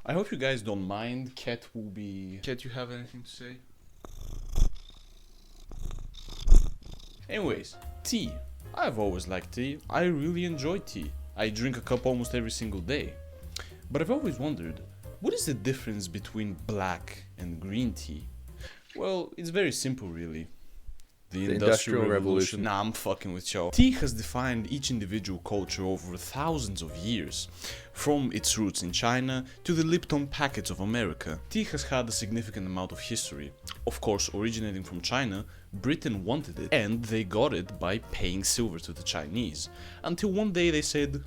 I hope you guys don't mind. Cat will be... Cat, you have anything to say? Anyways, tea. I've always liked tea. I really enjoy tea. I drink a cup almost every single day. But I've always wondered, what is the difference between black and green tea? Well, it's very simple really. The Industrial Revolution. Nah, I'm fucking with y'all. Tea has defined each individual culture over thousands of years. From its roots in China to the Lipton packets of America. Tea has had a significant amount of history. Of course, originating from China, Britain wanted it, and they got it by paying silver to the Chinese. Until one day they said,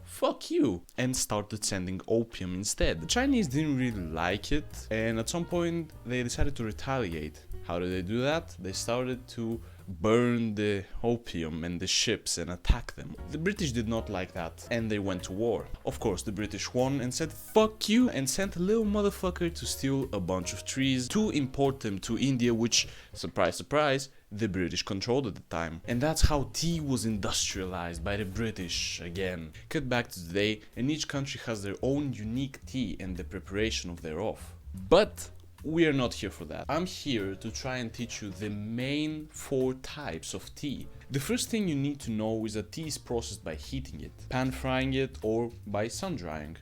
fuck you, and started sending opium instead. The Chinese didn't really like it, and at some point they decided to retaliate. How did they do that? They started to burn the opium and the ships and attack them. The British did not like that, and they went to war. Of course, the British won and said fuck you, and sent a little motherfucker to steal a bunch of trees to import them to India, which, surprise surprise, the British controlled at the time. And that's how tea was industrialized by the British again. Cut back to today, and each country has their own unique tea and the preparation of thereof. But we are not here for that. I'm here to try and teach you the main 4 types of tea. The first thing you need to know is that tea is processed by heating it, pan frying it, or by sun drying.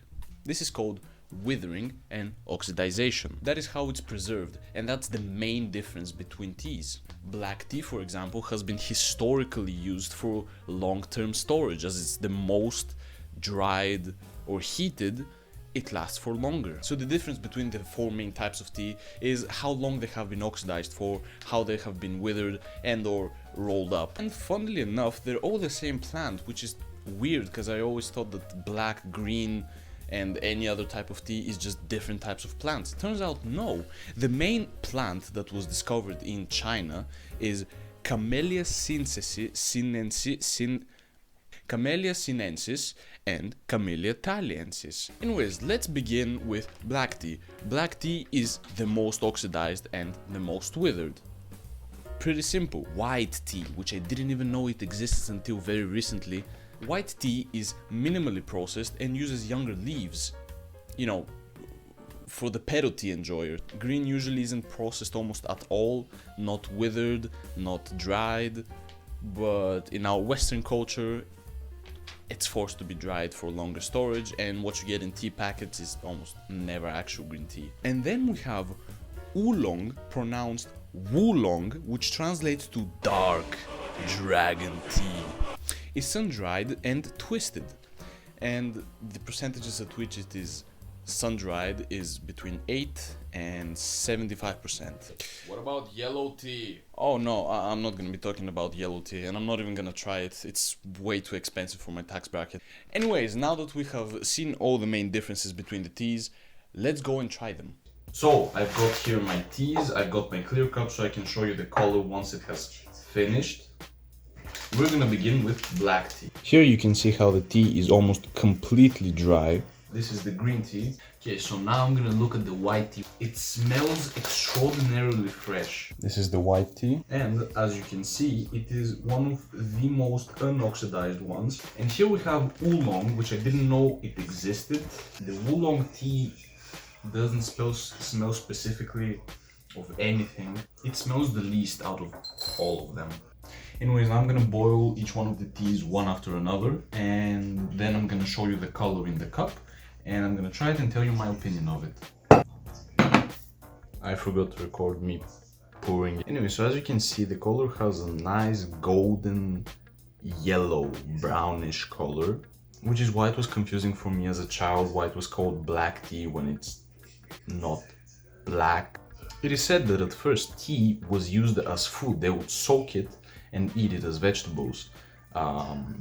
This is called withering and oxidization. That is how it's preserved, and that's the main difference between teas. Black tea, for example, has been historically used for long-term storage, as it's the most dried or heated, it lasts for longer. So the difference between the 4 main types of tea is how long they have been oxidized for, how they have been withered and or rolled up. And funnily enough, they're all the same plant, which is weird because I always thought that black, green and any other type of tea is just different types of plants. Turns out no. The main plant that was discovered in China is Camellia sinensis and Camellia thaliensis. Anyways, let's begin with black tea. Black tea is the most oxidized and the most withered. Pretty simple. White tea, which I didn't even know it exists until very recently. White tea is minimally processed and uses younger leaves. You know, for the pedo tea enjoyer. Green usually isn't processed almost at all, not withered, not dried, but in our Western culture, it's forced to be dried for longer storage, and what you get in tea packets is almost never actual green tea. And then we have oolong, pronounced woolong, which translates to dark dragon tea. It's sun-dried and twisted, and the percentages at which it is sun-dried is between 8 and 75%. What about yellow tea? Oh no, I'm not gonna be talking about yellow tea, and I'm not even gonna try it. It's way too expensive for my tax bracket. Anyways, now that we have seen all the main differences between the teas, let's go and try them. So, I've got here my teas, I've got my clear cup so I can show you the color once it has finished. We're gonna begin with black tea. Here you can see how the tea is almost completely dry. This is the green tea. Okay, so now I'm gonna look at the white tea. It smells extraordinarily fresh. This is the white tea. And as you can see, it is one of the most unoxidized ones. And here we have oolong, which I didn't know it existed. The oolong tea doesn't smell specifically of anything. It smells the least out of all of them. Anyways, I'm gonna boil each one of the teas one after another, and then I'm gonna show you the color in the cup, and I'm gonna try it and tell you my opinion of it. I forgot to record me pouring. Anyway, so as you can see, the color has a nice golden yellow brownish color, which is why it was confusing for me as a child why it was called black tea when it's not black. It is said that at first tea was used as food. They would soak it and eat it as vegetables,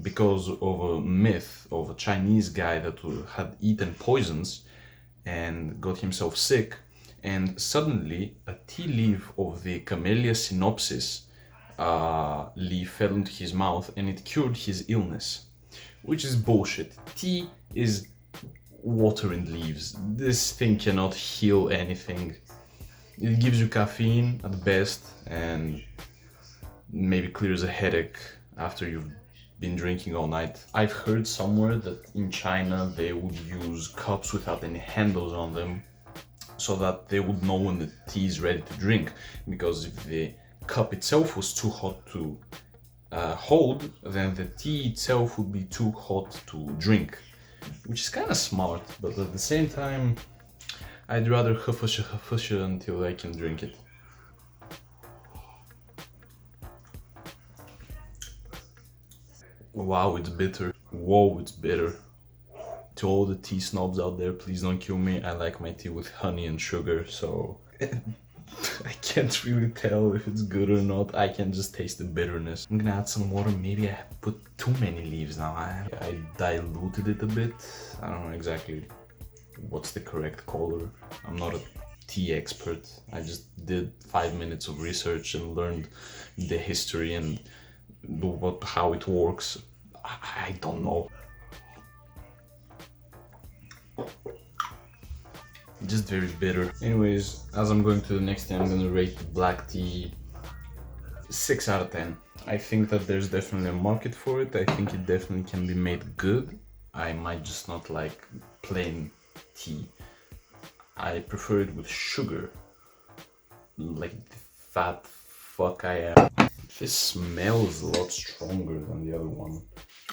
because of a myth of a Chinese guy that had eaten poisons and got himself sick, and suddenly a tea leaf of the Camellia sinopsis leaf fell into his mouth and it cured his illness, which is bullshit. Tea is water and leaves. This thing cannot heal anything. It gives you caffeine at best and maybe clears a headache after you've been drinking all night. I've heard somewhere that in China they would use cups without any handles on them so that they would know when the tea is ready to drink, because if the cup itself was too hot to hold, then the tea itself would be too hot to drink, which is kind of smart, but at the same time I'd rather huffusha until I can drink it. Wow, it's bitter. Whoa, it's bitter. To all the tea snobs out there, please don't kill me. I like my tea with honey and sugar, so I can't really tell if it's good or not. I can just taste the bitterness. I'm gonna add some water. Maybe I put too many leaves now. I diluted it a bit. I don't know exactly what's the correct color. I'm not a tea expert. I just did 5 minutes of research and learned the history and how it works. I don't know. Just very bitter. Anyways, as I'm going to the next thing, I'm gonna rate the black tea 6 out of 10. I think that there's definitely a market for it. I think it definitely can be made good. I might just not like plain tea. I prefer it with sugar. Like the fat fuck I am. This smells a lot stronger than the other one.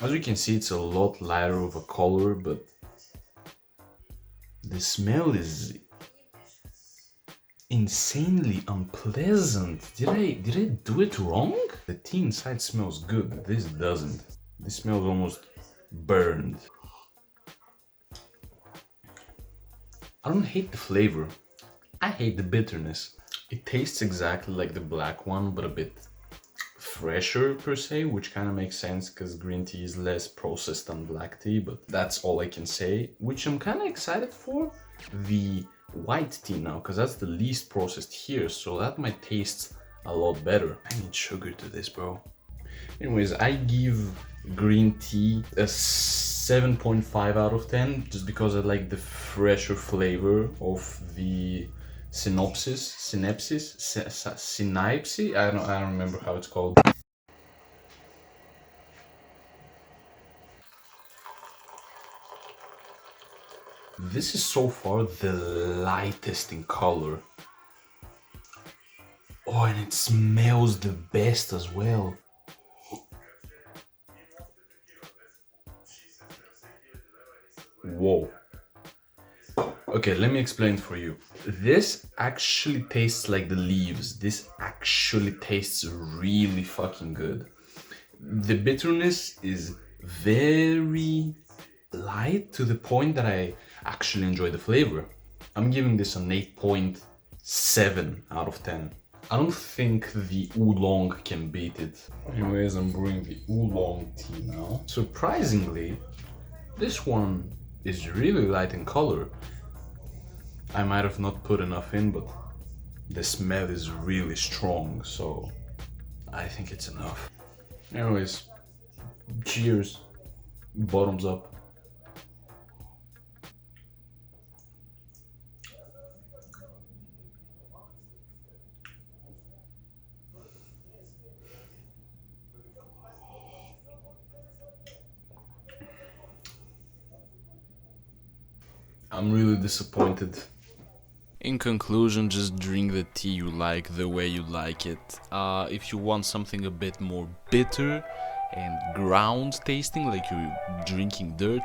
As you can see, it's a lot lighter of a color, but the smell is insanely unpleasant. Did I do it wrong? The tea inside smells good. This doesn't. This smells almost burned. I don't hate the flavor. I hate the bitterness. It tastes exactly like the black one, but a bit fresher per se, which kind of makes sense because green tea is less processed than black tea, but that's all I can say. Which I'm kind of excited for the white tea now, because that's the least processed here, so that might taste a lot better. I need sugar to this, bro. Anyways, I give green tea a 7.5 out of 10 just because I like the fresher flavor of the synopsis, I don't remember how it's called. This is so far the lightest in color. Oh, and it smells the best as well. Whoa. Okay, let me explain for you. This actually tastes like the leaves. This actually tastes really fucking good. The bitterness is very light to the point that I actually enjoy the flavor. I'm giving this an 8.7 out of 10. I don't think the oolong can beat it. Anyways, I'm brewing the oolong tea now. Surprisingly, this one is really light in color. I might have not put enough in, but the smell is really strong, so I think it's enough. Anyways, cheers. Bottoms up. I'm really disappointed. In conclusion, just drink the tea you like the way you like it. If you want something a bit more bitter and ground tasting, like you're drinking dirt,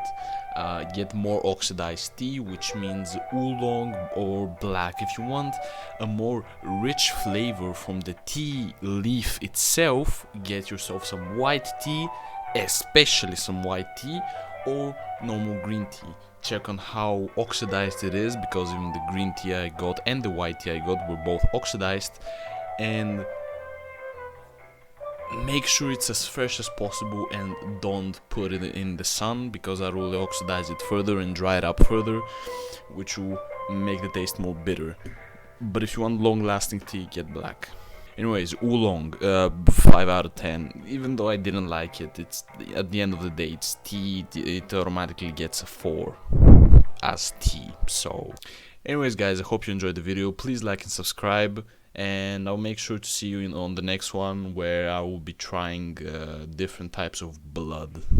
get more oxidized tea, which means oolong or black. If you want a more rich flavor from the tea leaf itself, get yourself some white tea, especially some white tea, or normal green tea. Check on how oxidized it is, because even the green tea I got and the white tea I got were both oxidized, and make sure it's as fresh as possible and don't put it in the sun, because that will oxidize it further and dry it up further, which will make the taste more bitter. But if you want long lasting tea, get black. Anyways, oolong, 5 out of 10. Even though I didn't like it, it's at the end of the day, it's tea. It automatically gets a 4 as tea. So, anyways, guys, I hope you enjoyed the video. Please like and subscribe, and I'll make sure to see you on the next one, where I will be trying different types of blood.